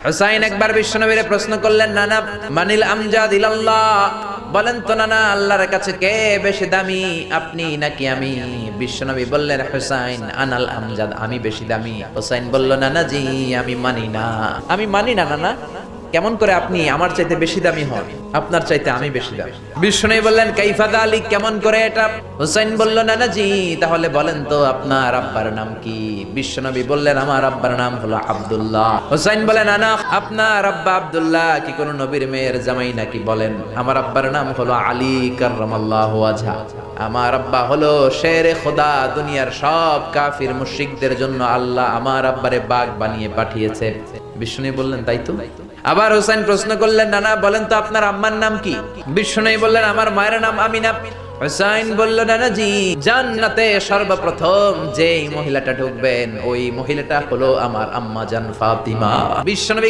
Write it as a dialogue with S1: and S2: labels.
S1: হুসাইন একবার বিশ্বনবীরে প্রশ্ন করলেন, নানা মানিল আমজাদ ইলাল্লাহ, বলেন তো নানা আল্লাহর কাছে কে বেশি দামি, আপনি নাকি আমি? বিশ্বনবী বললেন, হুসাইন আনাল আমজাদ, আমি বেশি দামি। হুসাইন বলল, নানা জি আমি মানি না নানা। কেমন করে আপনি আমার চাইতে বেশি দামি হন? আপনার চাইতে আমি বেশি দামি। বিশ্বনবী বললেন, কাইফা যালিক, কেমন করে এটা? হুসাইন বলল, নানা জি তাহলে বলেন তো আপনার আব্বার নাম কি? বিশ্বনবী বললেন, আমার আব্বার নাম হলো আব্দুল্লাহ। হুসাইন বলেন, নানা আপনার আব্বা আব্দুল্লাহ কি কোন নবীর মেয়ের জামাই নাকি? বলেন, আমার আব্বার নাম হলো আলী কাররামাল্লাহু ওয়াজহা। আমার আব্বা হলো শেরে খোদা, দুনিয়ার সব কাফির মুশরিকদের জন্য আল্লাহ আমার আব্বারে বাঘ বানিয়ে পাঠিয়েছে। বিশ্বনবী বললেন, তাই তো? আবার হুসাইন প্রশ্ন করলেন, নানা বলেন তো আপনার আম্মার নাম কি? বিশ্বনবী বললেন, আমার মায়ের নাম আমিনা। হুসাইন বলল, নানা জি জান্নাতে সর্বপ্রথম যেই মহিলাটা ঢুকবেন ওই মহিলাটা হলো আমার আম্মা জান ফাতিমা। বিশ্বনবী